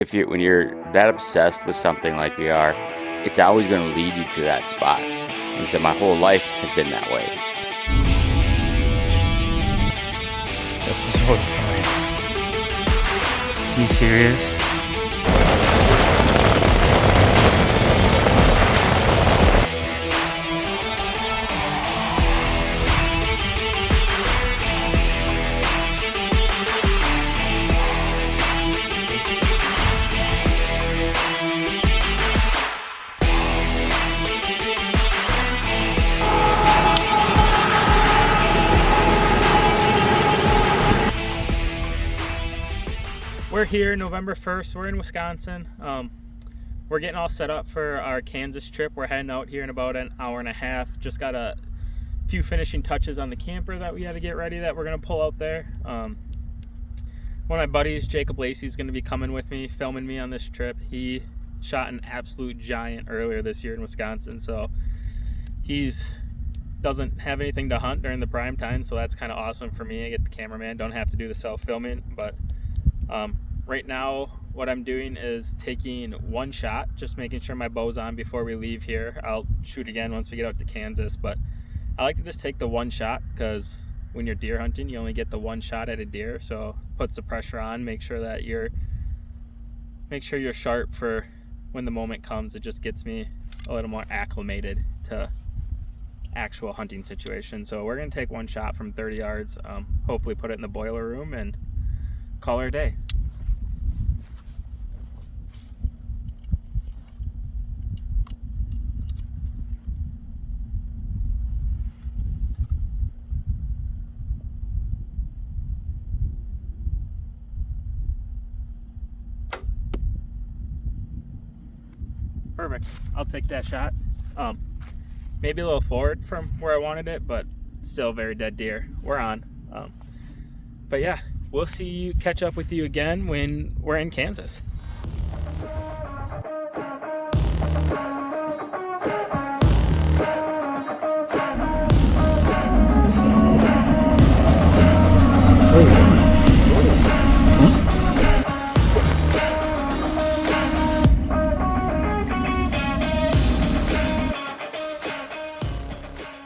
When you're that obsessed with something like we are, it's always going to lead you to that spot. And so my whole life has been that way. This is horrifying. Are you serious? We're here November 1st. We're in Wisconsin. We're getting all set up for our Kansas trip. We're heading out here in about an hour and a half. Just got a few finishing touches on the camper that we had to get ready that we're going to pull out there. One of my buddies, Jacob Lacey, is going to be coming with me, filming me on this trip. He shot an absolute giant earlier this year in Wisconsin, so he's doesn't have anything to hunt during the prime time, so that's kind of awesome for me. I get the cameraman, don't have to do the self-filming, but right now what I'm doing is taking one shot, just making sure my bow's on before we leave here. I'll shoot again once we get out to Kansas, but I like to just take the one shot because when you're deer hunting, you only get the one shot at a deer, so it puts the pressure on. Make sure you're sharp for when the moment comes. It just gets me a little more acclimated to actual hunting situation. So we're gonna take one shot from 30 yards, hopefully put it in the boiler room and call her a day. Perfect. I'll take that shot. Maybe a little forward from where I wanted it, but still very dead deer. We're on. But yeah, we'll catch up with you again when we're in Kansas.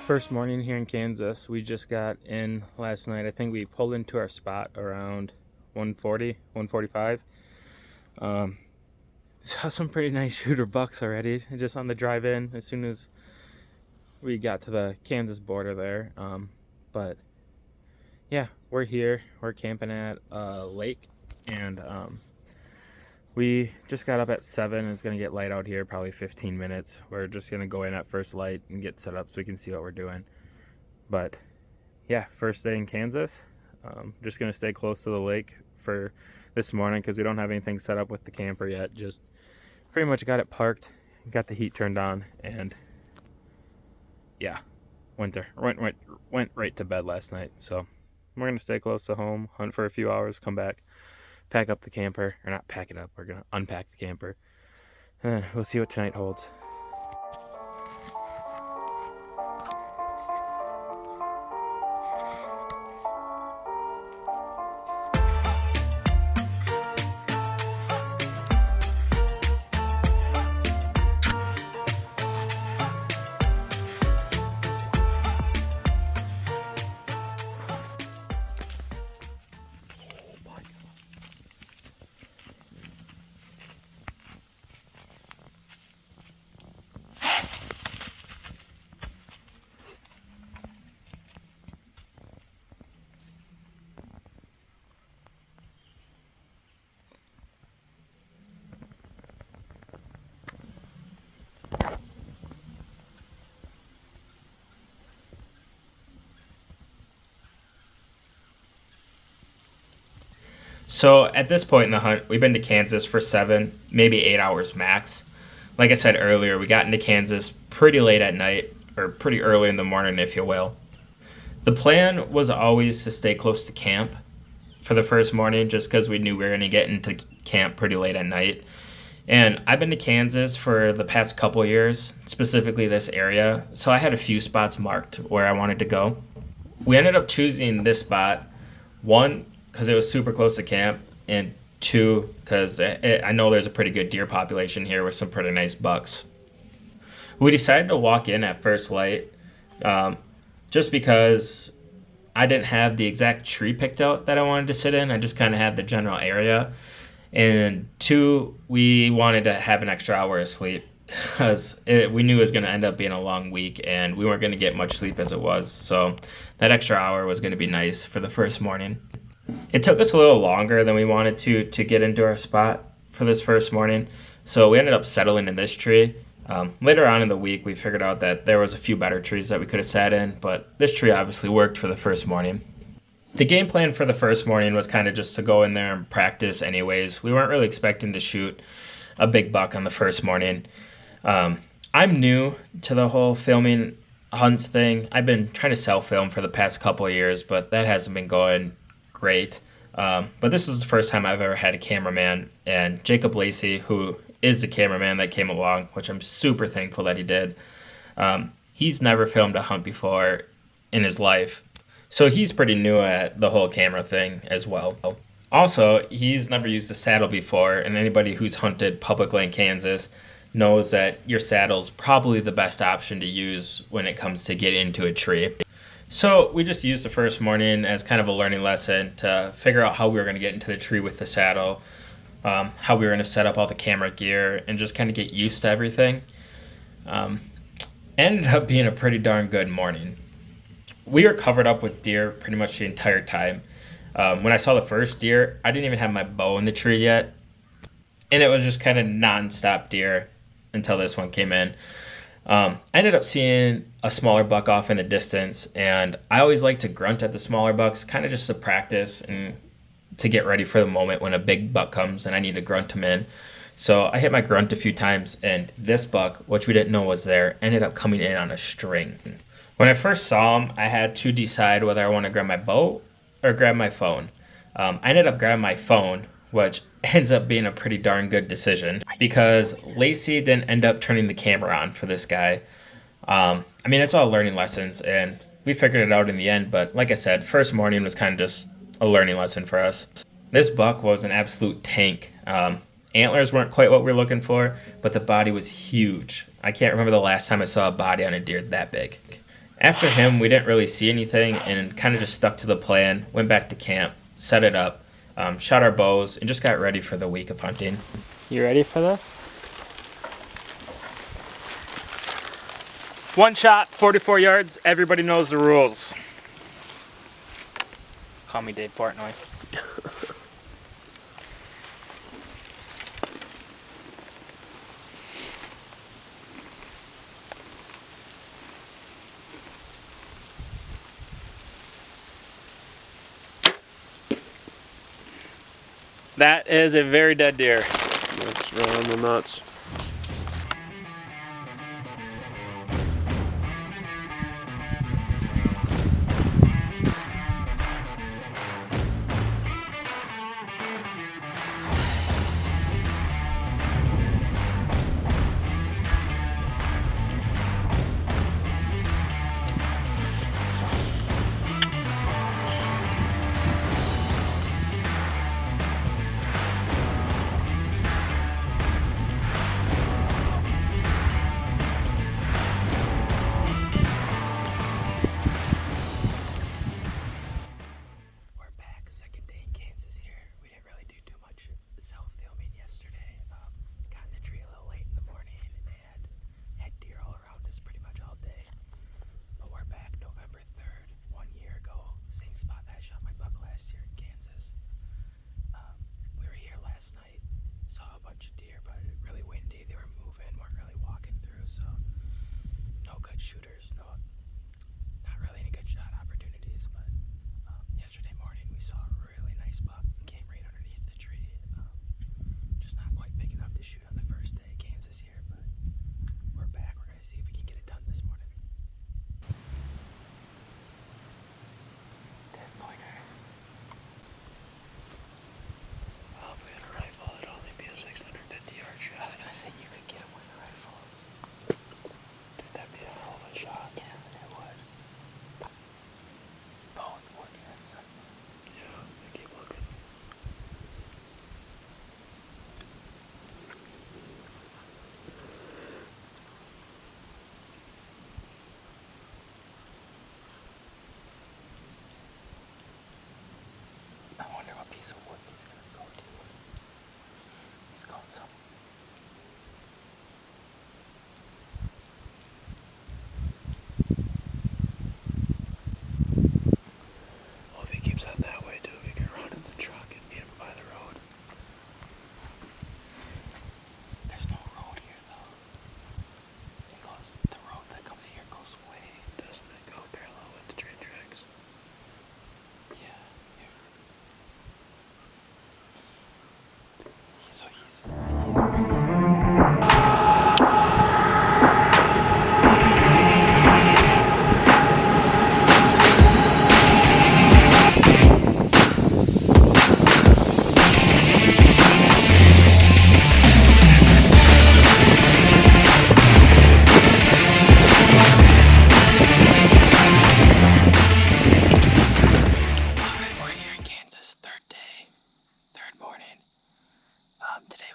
First morning here in Kansas. We just got in last night. I think we pulled into our spot around 1:40, 1:45. Saw some pretty nice shooter bucks already just on the drive in as soon as we got to the Kansas border there. But yeah, we're here. We're camping at a lake, and we just got up at 7. It's going to get light out here, probably 15 minutes. We're just going to go in at first light and get set up so we can see what we're doing. But yeah, first day in Kansas. Just going to stay close to the lake for this morning because we don't have anything set up with the camper yet. Just pretty much got it parked, got the heat turned on, and yeah, went right to bed last night. So we're going to stay close to home, hunt for a few hours, come back, pack up the camper, or not pack it up, we're going to unpack the camper, and then we'll see what tonight holds. So at this point in the hunt, we've been to Kansas for 7, maybe 8 hours max. Like I said earlier, we got into Kansas pretty late at night, or pretty early in the morning, if you will. The plan was always to stay close to camp for the first morning, just because we knew we were going to get into camp pretty late at night. And I've been to Kansas for the past couple of years, specifically this area, so I had a few spots marked where I wanted to go. We ended up choosing this spot, one, because it was super close to camp, and 2 because I know there's a pretty good deer population here with some pretty nice bucks. We decided to walk in at first light just because I didn't have the exact tree picked out that I wanted to sit in. I just kind of had the general area. And 2, we wanted to have an extra hour of sleep because we knew it was going to end up being a long week and we weren't going to get much sleep as it was. So that extra hour was going to be nice for the first morning. It took us a little longer than we wanted to get into our spot for this first morning. So we ended up settling in this tree. Later on in the week, we figured out that there was a few better trees that we could have sat in, but this tree obviously worked for the first morning. The game plan for the first morning was kind of just to go in there and practice anyways. We weren't really expecting to shoot a big buck on the first morning. I'm new to the whole filming hunts thing. I've been trying to self-film for the past couple of years, but that hasn't been going great. But this is the first time I've ever had a cameraman, and Jacob Lacey, who is the cameraman that came along, which I'm super thankful that he did. He's never filmed a hunt before in his life, so he's pretty new at the whole camera thing as well. Also, he's never used a saddle before, and anybody who's hunted public land Kansas knows that your saddle's probably the best option to use when it comes to getting into a tree. So we just used the first morning as kind of a learning lesson to figure out how we were going to get into the tree with the saddle, how we were going to set up all the camera gear, and just kind of get used to everything. Ended up being a pretty darn good morning. We were covered up with deer pretty much the entire time. When I saw the first deer, I didn't even have my bow in the tree yet, and it was just kind of non-stop deer until this one came in. I ended up seeing a smaller buck off in the distance, and I always like to grunt at the smaller bucks, kind of just to practice and to get ready for the moment when a big buck comes and I need to grunt him in. So I hit my grunt a few times, and this buck, which we didn't know was there, ended up coming in on a string. When I first saw him, I had to decide whether I want to grab my bow or grab my phone. I ended up grabbing my phone, which ends up being a pretty darn good decision because Lacey didn't end up turning the camera on for this guy. I mean, it's all learning lessons, and we figured it out in the end, but like I said, first morning was kind of just a learning lesson for us. This buck was an absolute tank. Antlers weren't quite what we were looking for, but the body was huge. I can't remember the last time I saw a body on a deer that big. After him, we didn't really see anything and kind of just stuck to the plan, went back to camp, set it up, shot our bows, and just got ready for the week of hunting. You ready for this? One shot, 44 yards, everybody knows the rules. Call me Dave Portnoy. That is a very dead deer. That's right on the nuts.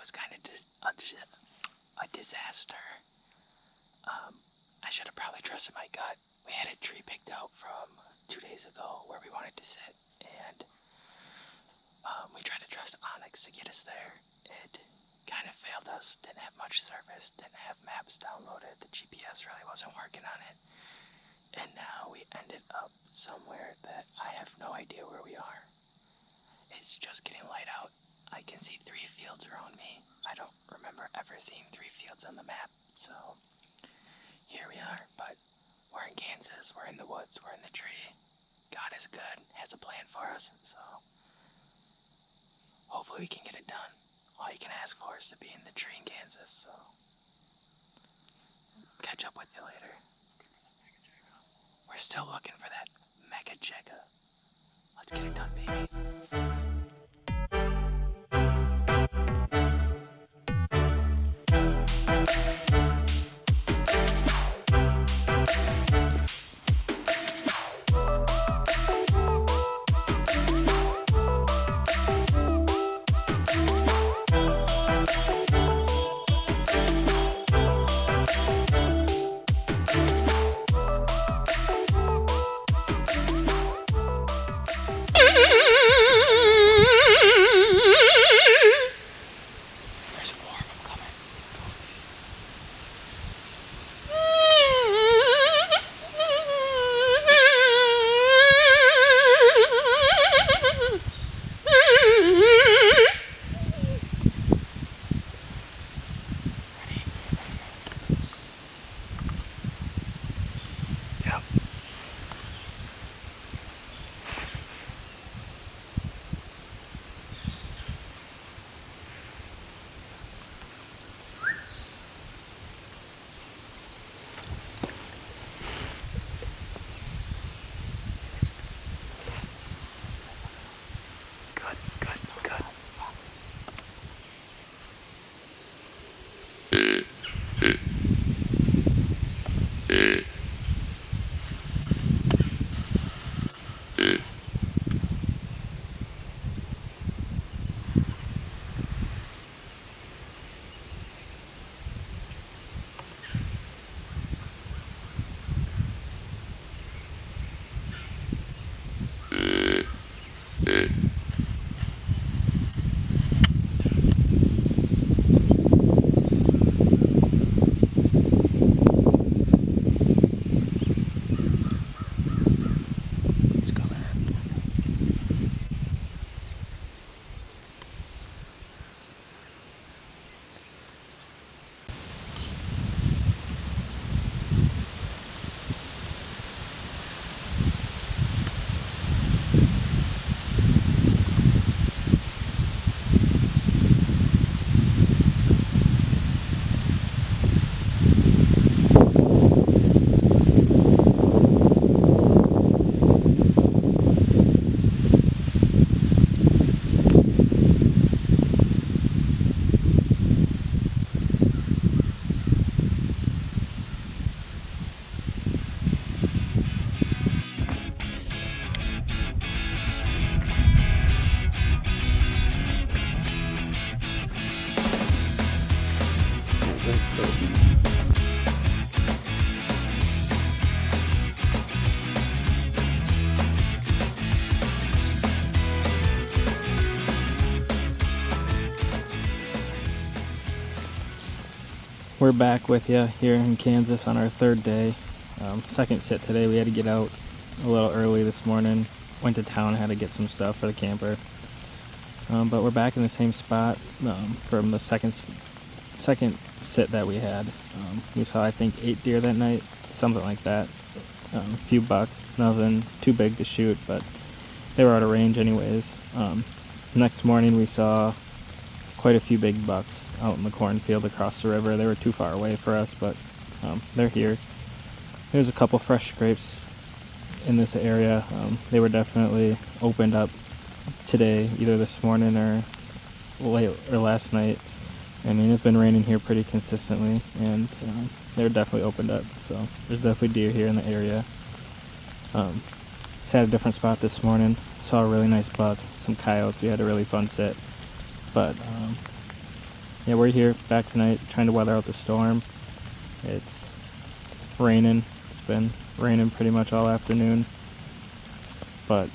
was kind of a disaster. I should have probably trusted my gut. We had a tree picked out from 2 days ago where we wanted to sit, and we tried to trust Onyx to get us there. It kind of failed us, didn't have much service, didn't have maps downloaded, the GPS really wasn't working on it, and now we ended up somewhere that I have no idea where we are. It's just getting light out. I can see 3 fields around me. I don't remember ever seeing 3 fields on the map, so here we are, but we're in Kansas, we're in the woods, we're in the tree. God is good, has a plan for us, so hopefully we can get it done. All you can ask for is to be in the tree in Kansas, so catch up with you later. We're still looking for that Mega Jega. Let's get it done, baby. There's 4 of them coming. Yep. Good, good, good. It's coming in. We're back with you here in Kansas on our 3rd day. Second sit today. We had to get out a little early this morning. Went to town, had to get some stuff for the camper. But we're back in the same spot from the second sit that we had. We saw, I think, 8 deer that night, something like that. A few bucks, nothing too big to shoot, but they were out of range anyways. Next morning we saw quite a few big bucks out in the cornfield across the river. They were too far away for us, but they're here. There's a couple fresh scrapes in this area. They were definitely opened up today, either this morning or late or last night. I mean, it's been raining here pretty consistently, and they're definitely opened up. So there's definitely deer here in the area. Sat at a different spot this morning. Saw a really nice buck, some coyotes. We had a really fun sit, but yeah, we're here back tonight trying to weather out the storm. It's raining. It's been raining pretty much all afternoon. But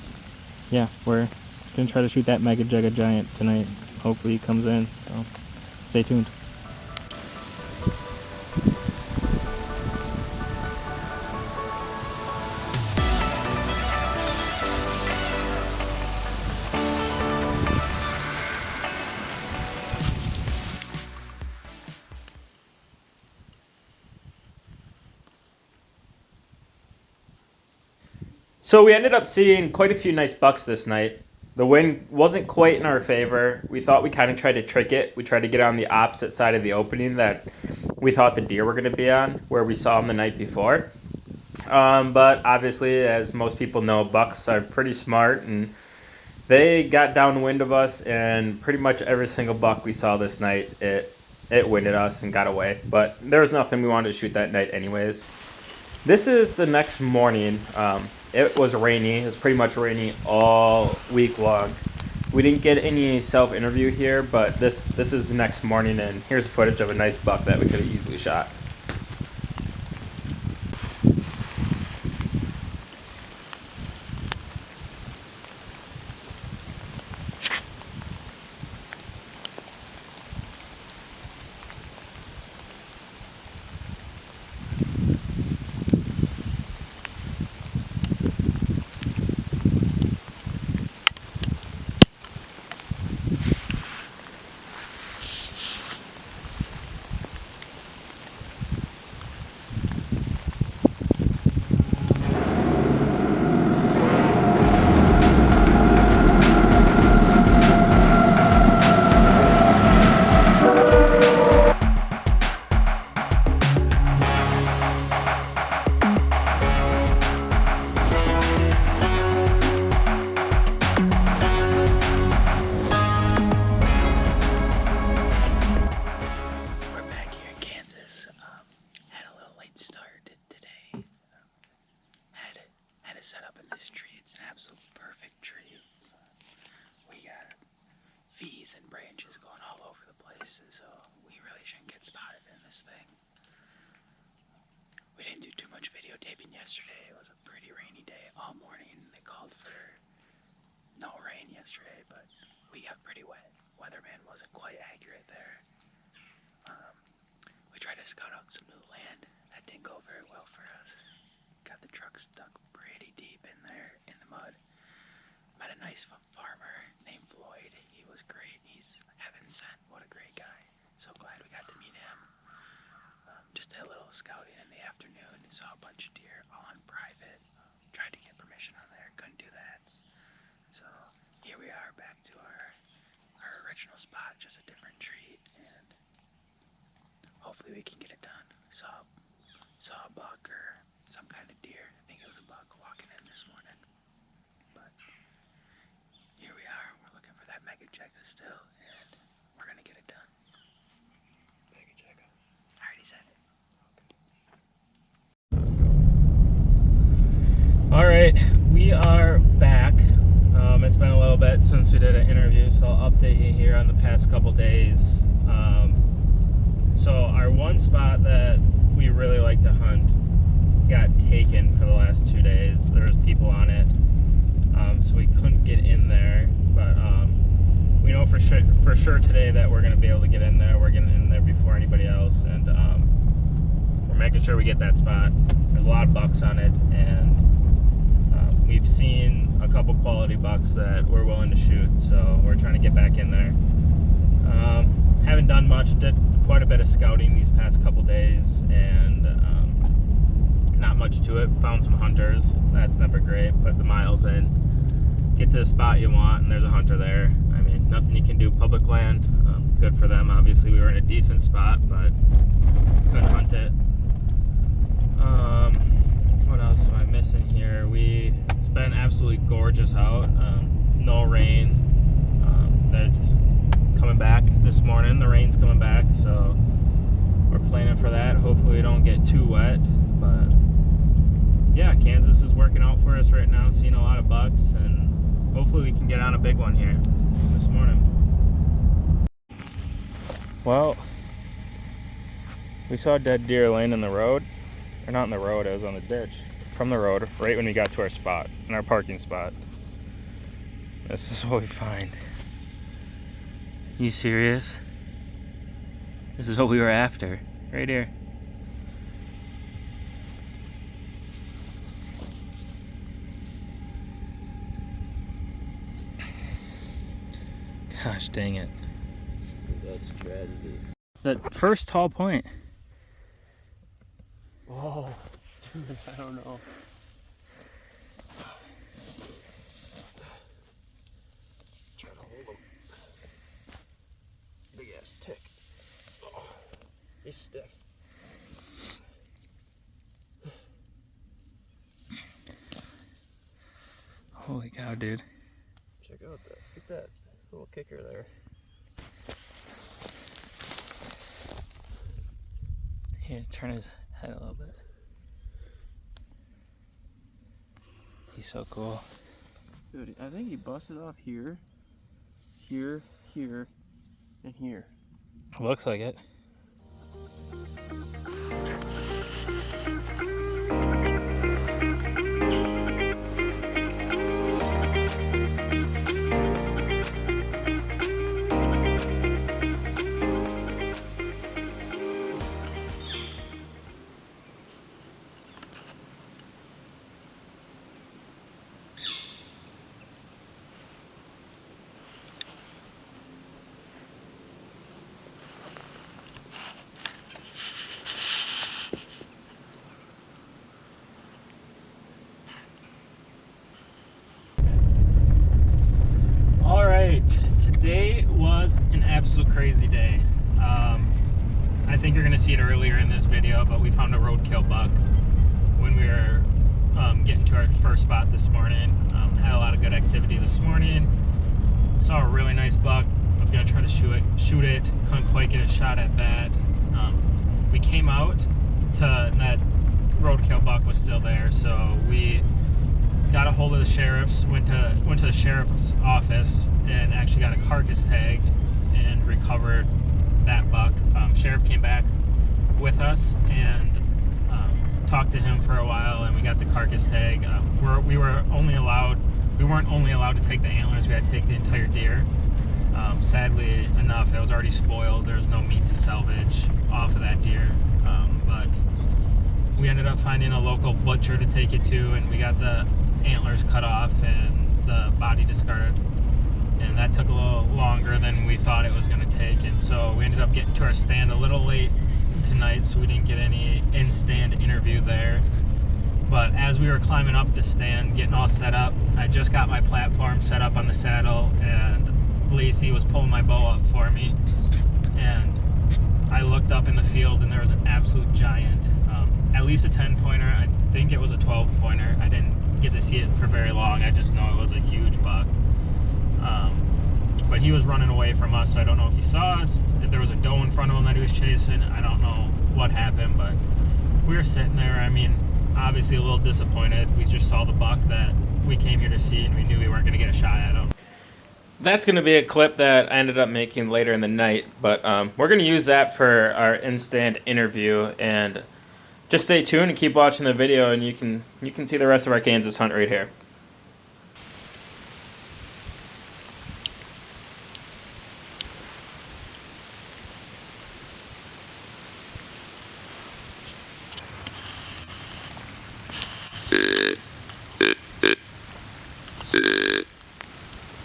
yeah, we're gonna try to shoot that Mega Jega Giant tonight. Hopefully he comes in, so stay tuned. So we ended up seeing quite a few nice bucks this night. The wind wasn't quite in our favor. We thought we kind of tried to trick it. We tried to get on the opposite side of the opening that we thought the deer were going to be on, where we saw them the night before. But obviously, as most people know, bucks are pretty smart, and they got downwind of us, and pretty much every single buck we saw this night, it winded us and got away. But there was nothing we wanted to shoot that night anyways. This is the next morning. It was rainy. It was pretty much rainy all week long. We didn't get any self-interview here, but this is the next morning, and here's footage of a nice buck that we could have easily shot. Set up in this tree. It's an absolute perfect tree. We got fees and branches going all over the place, so we really shouldn't get spotted in this thing. We didn't do too much videotaping yesterday. It was a pretty rainy day all morning. They called for no rain yesterday, but we got pretty wet. Weatherman wasn't quite accurate there. We tried to scout out some new land. That didn't go very well for us. Got the truck stuck pretty deep in there in the mud. Met a nice farmer named Floyd. He was great. He's heaven sent. What a great guy. So glad we got to meet him. Just did a little scouting in the afternoon. Saw a bunch of deer all on private. Tried to get permission on there. Couldn't do that. So here we are back to our original spot. Just a different tree. And hopefully we can get it done. Saw a buck or some kind of deer. I think it was a buck walking in this morning. But here we are. We're looking for that Mega Jega still, and we're gonna get it done. Mega Jega. I already said it. All right, we are back. It's been a little bit since we did an interview, so I'll update you here on the past couple days. So our one spot that we really like to hunt got taken for the last 2 days. There was people on it, so we couldn't get in there. But we know for sure today that we're going to be able to get in there. We're getting in there before anybody else, and we're making sure we get that spot. There's a lot of bucks on it, and we've seen a couple quality bucks that we're willing to shoot, so we're trying to get back in there. Haven't done much. Did quite a bit of scouting these past couple days, and not much to it. Found some hunters. That's never great. Put the miles in, get to the spot you want, and there's a hunter there. I mean, nothing you can do. Public land. Good for them. Obviously, we were in a decent spot, but couldn't hunt it. What else am I missing here? It's been absolutely gorgeous out. No rain. That's coming back this morning. The rain's coming back, so we're planning for that. Hopefully we don't get too wet, but yeah, Kansas is working out for us right now. Seeing a lot of bucks, and hopefully we can get on a big one here this morning. Well, we saw a dead deer laying in the road. Or not in the road, it was on the ditch. From the road, right when we got to our spot, in our parking spot. This is what we find. You serious? This is what we were after. Right here. Gosh dang it. That's tragedy. That first tall point. Oh, dude, I don't know. Trying to hold him. Big ass tick. Oh, he's stiff. Holy cow, dude. Check out that. Get that little kicker there. Here, turn his head a little bit. He's so cool. Dude, I think he busted off here, here, here, and here. Looks like it. Today was an absolute crazy day. I think you're gonna see it earlier in this video, but we found a roadkill buck when we were getting to our first spot this morning. Had a lot of good activity this morning. Saw a really nice buck. Was gonna try to shoot it. Couldn't quite get a shot at that. We came out to that roadkill buck was still there, so we got a hold of the sheriffs, went to the sheriff's office and actually got a carcass tag and recovered that buck. Sheriff came back with us and talked to him for a while, and we got the carcass tag. We weren't only allowed to take the antlers, we had to take the entire deer. Sadly enough, it was already spoiled. There was no meat to salvage off of that deer, but we ended up finding a local butcher to take it to, and we got the antlers cut off and the body discarded, and that took a little longer than we thought it was going to take, and so we ended up getting to our stand a little late tonight, so we didn't get any in-stand interview there. But as we were climbing up the stand, getting all set up, I just got my platform set up on the saddle, and Lacey was pulling my bow up for me, and I looked up in the field and there was an absolute giant, at least a 10-pointer. I think it was a 12-pointer. I didn't get to see it for very long. I just know it was a huge buck. But he was running away from us, so I don't know if he saw us, if there was a doe in front of him that he was chasing. I don't know what happened, but we were sitting there. I mean, obviously a little disappointed. We just saw the buck that we came here to see, and we knew we weren't going to get a shot at him. That's going to be a clip that I ended up making later in the night, but we're going to use that for our in-stand interview, and just stay tuned and keep watching the video, and you can see the rest of our Kansas hunt right here.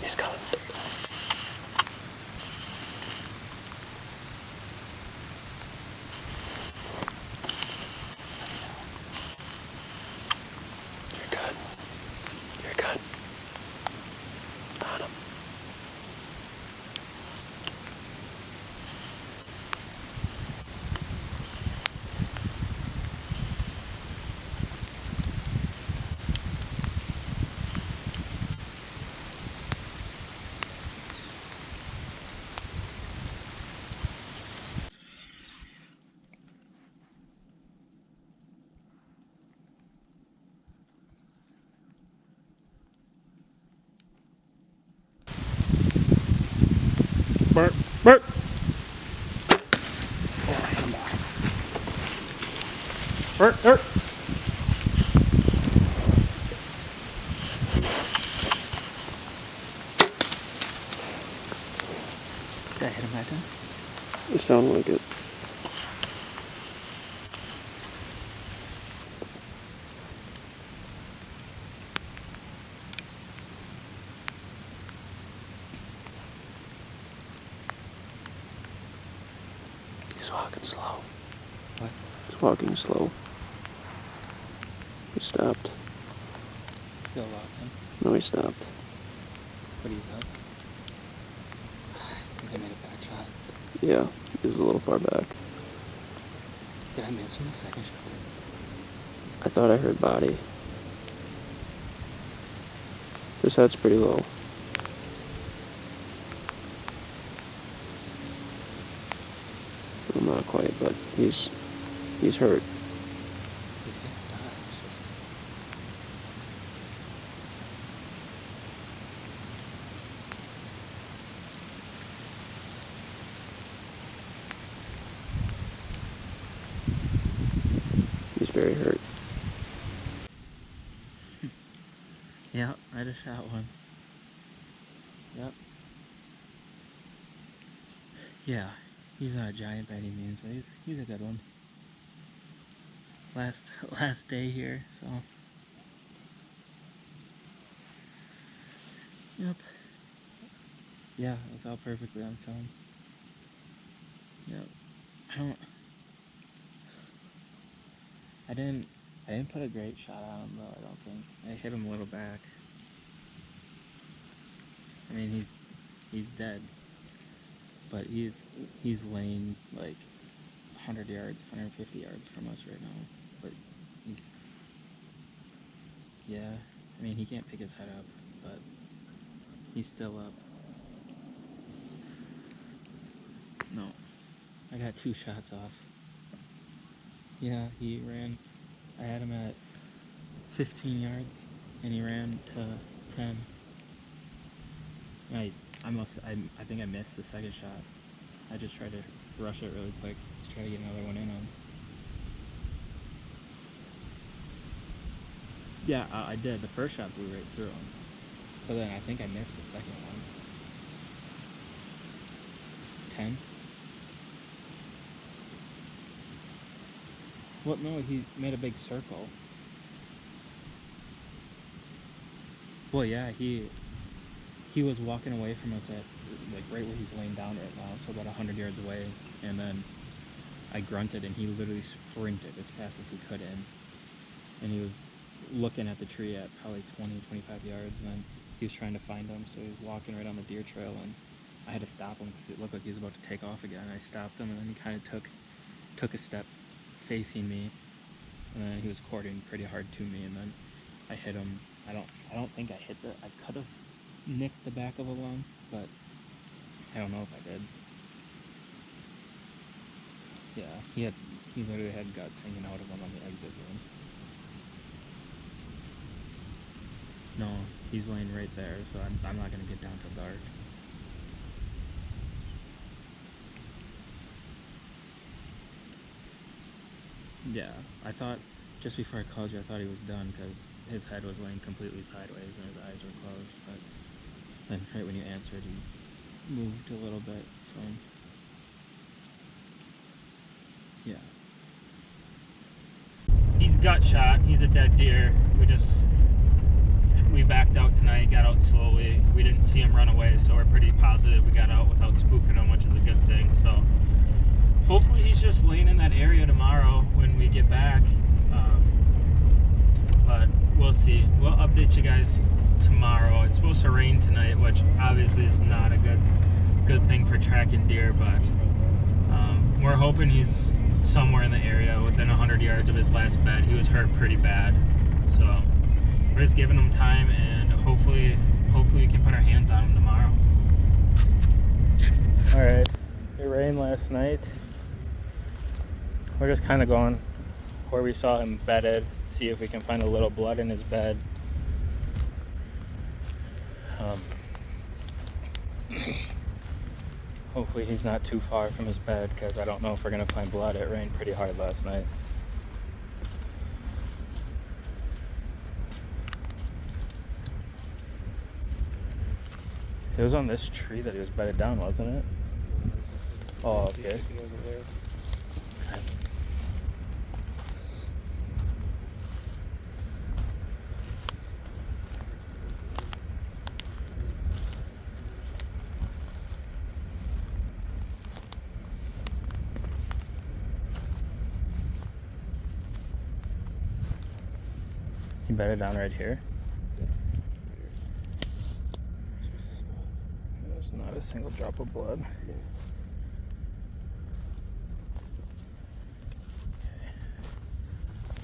He's coming. You're good. Did I hit him that time? It sounded like it. He's walking slow. What? He's walking slow. He stopped. Still walking. No, he stopped. But he's up. I think I made a bad shot. Yeah, he was a little far back. Did I miss from the second shot? I thought I heard body. His head's pretty low. Well, not quite, but he's hurt. He's gonna die. He's very hurt. Yeah, I just shot one. Yep. Yeah, he's not a giant by any means, but he's a good one. Last day here, so. Yep. Yeah, it was all perfectly on film. Yep. I didn't put a great shot on him though, I don't think. I hit him a little back. I mean, he's dead. But he's laying like 100 yards, 150 yards from us right now. But yeah, I mean, he can't pick his head up, but he's still up. No, I got 2 shots off. Yeah, he ran. I had him at 15 yards, and he ran to 10. I think I missed the second shot. I just tried to rush it really quick to try to get another one in on. Yeah, I did. The first shot blew right through him. But then I think I missed the second one. 10? Well, no, he made a big circle. Well, yeah, he was walking away from us at, like, right where he's laying down right now, so about 100 yards away, and then I grunted, and he literally sprinted as fast as he could in, and he was looking at the tree at probably 20, 25 yards, and then he was trying to find him, so he was walking right on the deer trail, and I had to stop him because it looked like he was about to take off again. I stopped him, and then he kind of took a step facing me, and then he was courting pretty hard to me, and then I hit him. I don't think I hit I could have nicked the back of a lung, but I don't know if I did. Yeah, he literally had guts hanging out of him on the exit room. No, he's laying right there, so I'm not gonna get down till dark. Yeah, I thought, just before I called you, I thought he was done because his head was laying completely sideways and his eyes were closed, but then right when you answered, he moved a little bit, so yeah. He's gut shot. He's a dead deer. We backed out tonight, got out slowly. We didn't see him run away, so we're pretty positive we got out without spooking him, which is a good thing. So hopefully he's just laying in that area tomorrow when we get back. But we'll see. We'll update you guys tomorrow. It's supposed to rain tonight, which obviously is not a good thing for tracking deer, but we're hoping he's somewhere in the area within 100 yards of his last bed. He was hurt pretty bad, so we're just giving him time, and hopefully we can put our hands on him tomorrow. All right, it rained last night. We're just kind of going where we saw him bedded, see if we can find a little blood in his bed. Hopefully he's not too far from his bed, because I don't know if we're going to find blood. It rained pretty hard last night. It was on this tree that he was bedded down, wasn't it? Oh, okay. He bedded down right here. There's not a single drop of blood.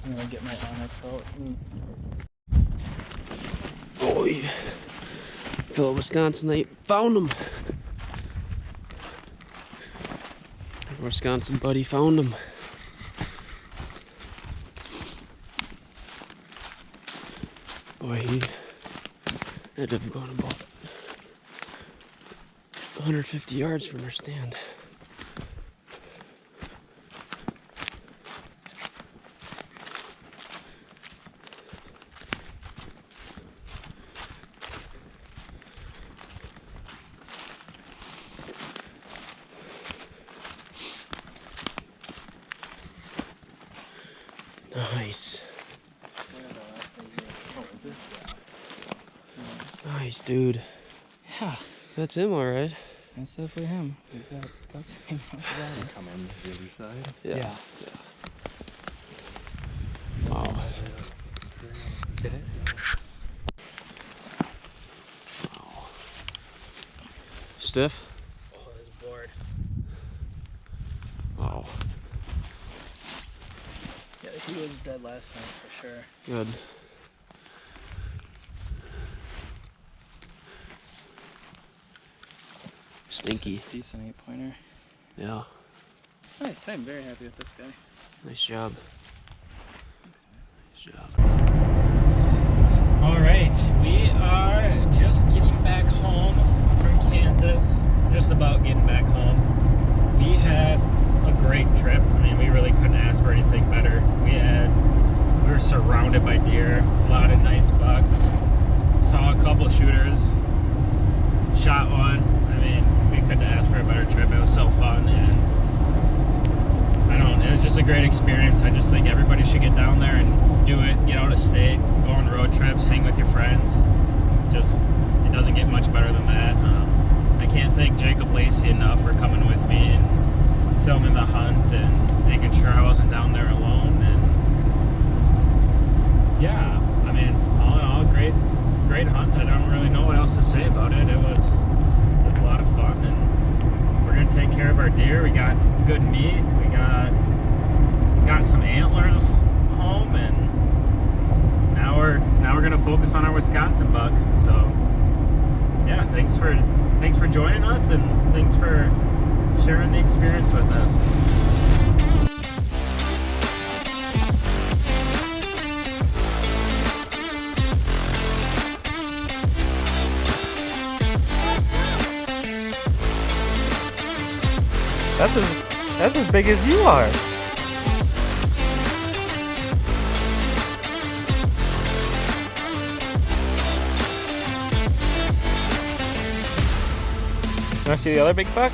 I'm gonna get my honest out. Oh yeah. Fellow Wisconsinite found him. Our Wisconsin buddy found him. Boy, he had to have gone about 150 yards from our stand. Nice. Nice, dude. Yeah, That's him, all right. that's definitely him. Come in the other side. Yeah. Wow. Did it? Wow. Stiff? Oh, it's bored. Wow. Yeah, he was dead last night for sure. Good. Stinky. Decent 8-pointer. Yeah. Nice, I'm very happy with this guy. Nice job. Nice job. All right, we are just getting back home from Kansas. Just about getting back home. We had a great trip. I mean, we really couldn't ask for anything better. We were surrounded by deer, a lot of nice bucks. Saw a couple shooters. Shot one. I mean, we couldn't ask for a better trip. It was so fun, and it was just a great experience. I just think everybody should get down there and do it. Get out of state, go on road trips, hang with your friends. It doesn't get much better than that. I can't thank Jacob Lacey enough for coming with me and filming the hunt and making sure I wasn't down there alone. And yeah, I mean, all in all, great hunt. I don't really know what else to say about it. It was a lot of fun, and we're gonna take care of our deer. We got good meat. We got some antlers home, and now we're gonna focus on our Wisconsin buck. So yeah, thanks for joining us, and thanks for sharing the experience with us. That's as big as you are. You want to see the other big buck?